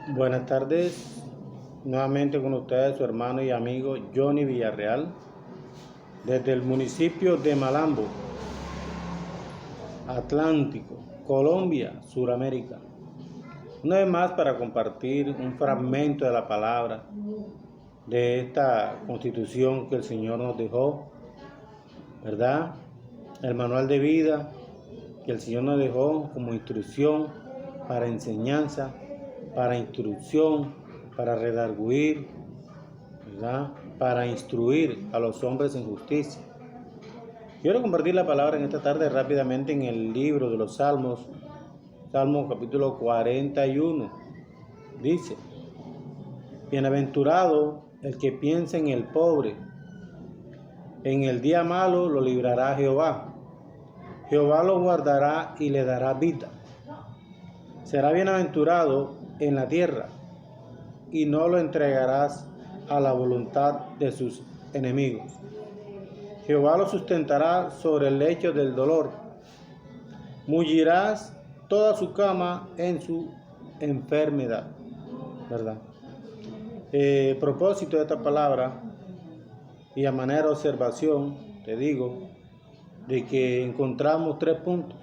Buenas tardes, nuevamente con ustedes su hermano y amigo Johnny Villarreal, desde el municipio de Malambo, Atlántico, Colombia, Suramérica. Una vez más para compartir un fragmento de la palabra de esta constitución que el Señor nos dejó, ¿verdad? El manual de vida que el Señor nos dejó como instrucción para enseñanza, para instrucción, para redarguir, ¿verdad? Para instruir a los hombres en justicia. Quiero compartir la palabra en esta tarde rápidamente en el libro de los Salmos, Salmo capítulo 41. Dice: bienaventurado el que piensa en el pobre, en el día malo lo librará Jehová. Jehová lo guardará y le dará vida. Será bienaventurado en la tierra, y no lo entregarás a la voluntad de sus enemigos. Jehová lo sustentará sobre el lecho del dolor. Mullirás toda su cama en su enfermedad. ¿Verdad? Propósito de esta palabra, y a manera de observación, te digo, de que encontramos 3 puntos.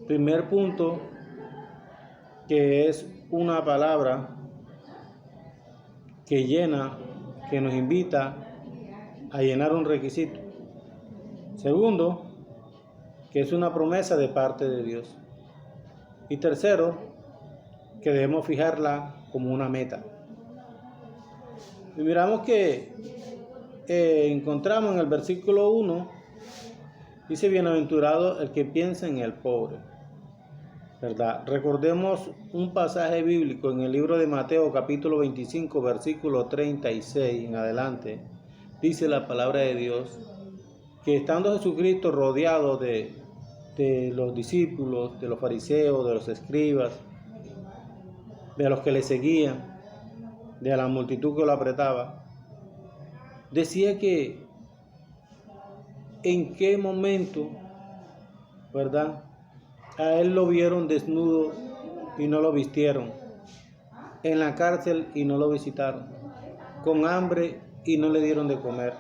Primer punto, que es una palabra que llena, que nos invita a llenar un requisito. Segundo, que es una promesa de parte de Dios. Y tercero, que debemos fijarla como una meta. Y miramos que encontramos en el versículo 1, dice: bienaventurado el que piensa en el pobre. ¿Verdad? Recordemos un pasaje bíblico en el libro de Mateo capítulo 25 versículo 36 en adelante. Dice la palabra de Dios que estando Jesucristo rodeado de los discípulos, de los fariseos, de los escribas, de los que le seguían, de la multitud que lo apretaba, decía que en qué momento, ¿verdad?, a él lo vieron desnudo y no lo vistieron, en la cárcel y no lo visitaron, con hambre y no le dieron de comer,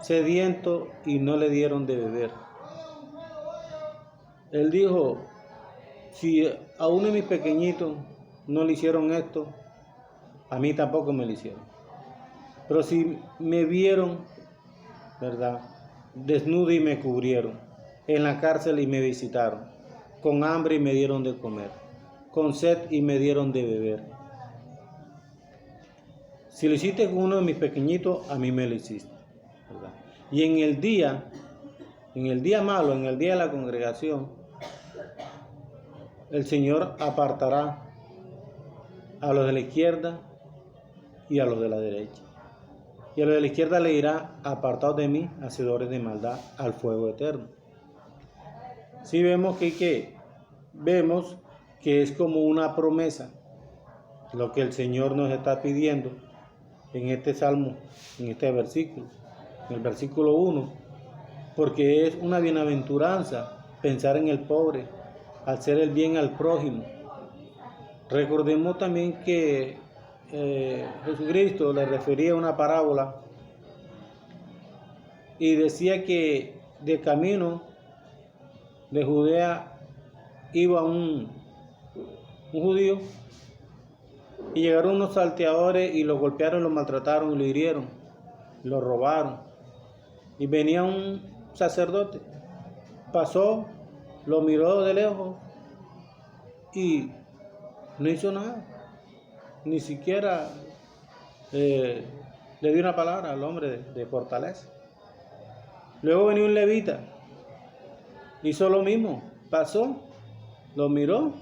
sediento y no le dieron de beber. Él dijo: si a uno de mis pequeñitos no le hicieron esto, a mí tampoco me lo hicieron. Pero si me vieron, ¿verdad?, desnudo y me cubrieron, en la cárcel y me visitaron, con hambre y me dieron de comer, con sed y me dieron de beber. Si lo hiciste con uno de mis pequeñitos, a mí me lo hiciste, ¿verdad? Y en el día malo, en el día de la congregación, el Señor apartará a los de la izquierda y a los de la derecha. Y a los de la izquierda le dirá: apartados de mí, hacedores de maldad, al fuego eterno. Sí vemos que es como una promesa lo que el Señor nos está pidiendo en este salmo, en este versículo, en el versículo 1, porque es una bienaventuranza pensar en el pobre, hacer el bien al prójimo. Recordemos también que Jesucristo le refería a una parábola y decía que de camino de Judea iba un judío y llegaron unos salteadores y lo golpearon, lo maltrataron y lo hirieron, lo robaron. Y venía un sacerdote, pasó, lo miró de lejos y no hizo nada, ni siquiera le dio una palabra al hombre de fortaleza. Luego venía un levita, hizo lo mismo, pasó, lo miró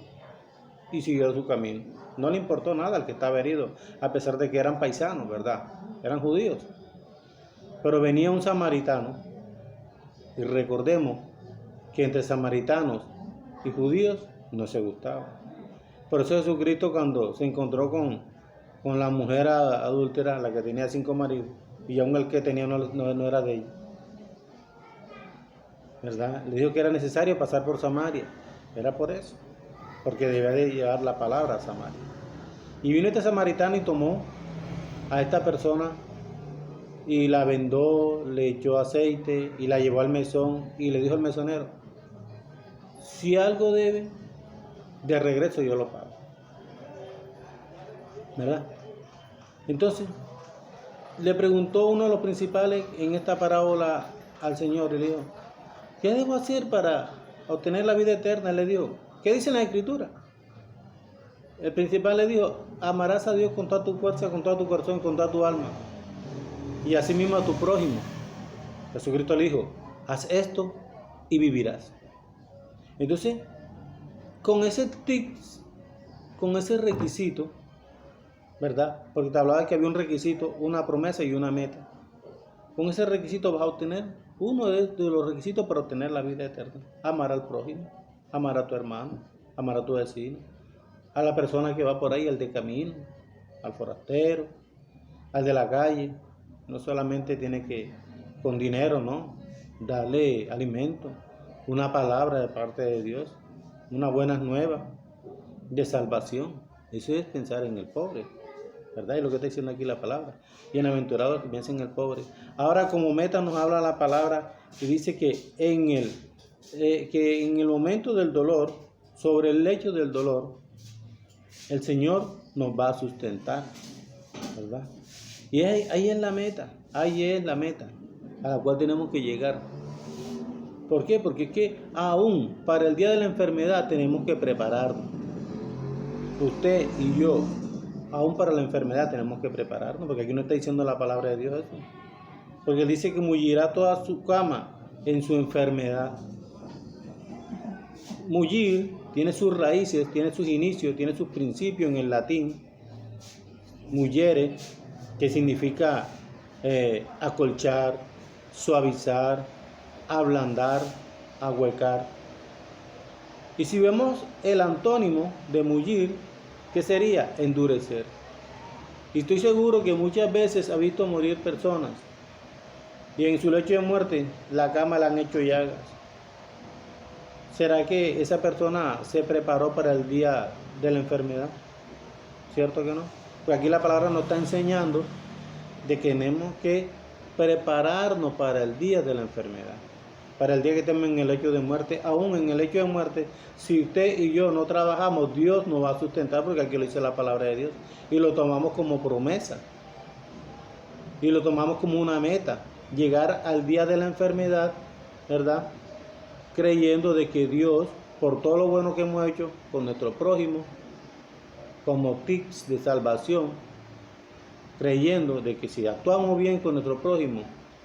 y siguió su camino. No le importó nada al que estaba herido, a pesar de que eran paisanos, ¿verdad? Eran judíos. Pero venía un samaritano, y recordemos que entre samaritanos y judíos no se gustaban. Por eso Jesucristo, cuando se encontró con la mujer adúltera, la que tenía 5 maridos, y aún el que tenía no era de ella, ¿verdad?, le dijo que era necesario pasar por Samaria. Era por eso, porque debía de llevar la palabra a Samaria. Y vino este samaritano y tomó a esta persona y la vendó, le echó aceite y la llevó al mesón y le dijo al mesonero, si algo debe, de regreso yo lo pago. ¿Verdad? Entonces, le preguntó uno de los principales en esta parábola al Señor y le dijo, ¿qué debo hacer para obtener la vida eterna? Él le dijo, ¿qué dice la Escritura? El principal le dijo, amarás a Dios con toda tu fuerza, con todo tu corazón, con toda tu alma. Y asimismo a tu prójimo. Jesucristo le dijo, haz esto y vivirás. Entonces, con ese tips, con ese requisito, ¿verdad? Porque te hablaba que había un requisito, una promesa y una meta. Con ese requisito vas a obtener uno de los requisitos para obtener la vida eterna. Amar al prójimo, amar a tu hermano, amar a tu vecino, a la persona que va por ahí, al de camino, al forastero, al de la calle. No solamente tiene que, con dinero, ¿no? Darle alimento, una palabra de parte de Dios, unas buenas nuevas de salvación. Eso es pensar en el pobre, ¿verdad? Es lo que está diciendo aquí la palabra. Bienaventurado que piensa en el pobre. Ahora como meta nos habla la palabra y dice que en el momento del dolor, sobre el lecho del dolor, el Señor nos va a sustentar, ¿verdad? Y ahí es la meta a la cual tenemos que llegar. ¿Por qué? Porque es que aún para el día de la enfermedad tenemos que prepararnos. Usted y yo, aún para la enfermedad tenemos que prepararnos, porque aquí no está diciendo la palabra de Dios eso. Porque él dice que mullirá toda su cama en su enfermedad. Mullir tiene sus raíces, tiene sus inicios, tiene sus principios en el latín. Mullere, que significa acolchar, suavizar, ablandar, ahuecar. Y si vemos el antónimo de mullir, ¿qué sería? Endurecer. Y estoy seguro que muchas veces ha visto morir personas y en su lecho de muerte la cama le han hecho llagas. ¿Será que esa persona se preparó para el día de la enfermedad? ¿Cierto que no? Porque aquí la palabra nos está enseñando de que tenemos que prepararnos para el día de la enfermedad, para el día que estemos en el lecho de muerte. Aún en el lecho de muerte, si usted y yo no trabajamos, Dios nos va a sustentar, porque aquí lo dice la palabra de Dios, y lo tomamos como promesa, y lo tomamos como una meta, llegar al día de la enfermedad, ¿verdad? Creyendo de que Dios, por todo lo bueno que hemos hecho con nuestro prójimo, como tips de salvación, creyendo de que si actuamos bien con nuestro prójimo,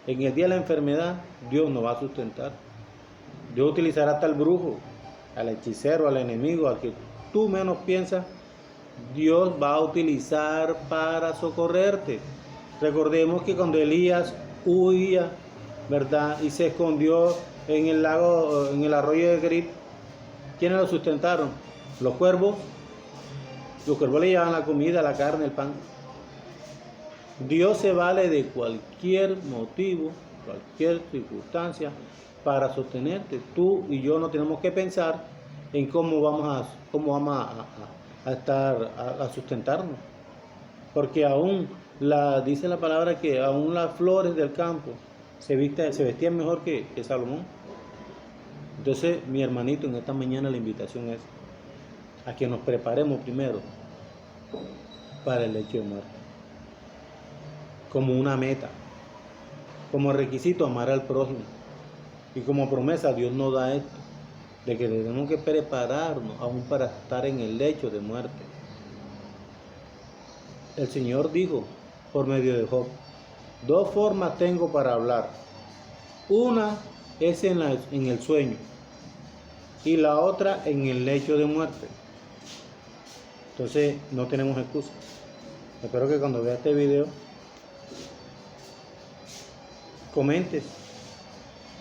en el día de la enfermedad, Dios nos va a sustentar. Dios utilizará hasta al brujo, al hechicero, al enemigo, al que tú menos piensas, Dios va a utilizar para socorrerte. Recordemos que cuando Elías huía, ¿verdad? Y se escondió en el lago, en el arroyo de Grip, ¿quiénes lo sustentaron? Los cuervos. Los cuervos le llevaban la comida, la carne, el pan. Dios se vale de cualquier motivo, cualquier circunstancia para sostenerte. Tú y yo no tenemos que pensar en cómo vamos a estar, a sustentarnos. Porque aún dice la palabra que aún las flores del campo se vestían mejor que Salomón. Entonces, mi hermanito, en esta mañana la invitación es a que nos preparemos primero para el lecho de muerte. Como una meta, como requisito amar al prójimo. Y como promesa Dios nos da esto, de que tenemos que prepararnos aún para estar en el lecho de muerte. El Señor dijo por medio de Job, 2 formas tengo para hablar. Una es en el sueño y la otra en el lecho de muerte. Entonces no tenemos excusa. Espero que cuando vea este video comentes,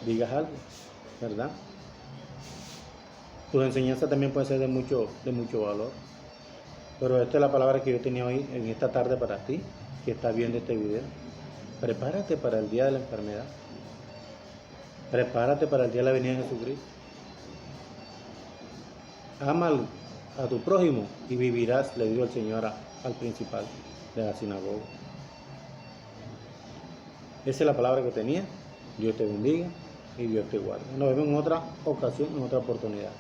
digas algo, ¿verdad? Tus enseñanzas también pueden ser de mucho valor. Pero esta es la palabra que yo tenía hoy en esta tarde para ti, que estás viendo este video. Prepárate para el día de la enfermedad. Prepárate para el día de la venida de Jesucristo. Ámalo a tu prójimo y vivirás, le dijo el Señor al principal de la sinagoga. Esa es la palabra que tenía. Dios te bendiga y Dios te guarde. Nos vemos en otra ocasión, en otra oportunidad.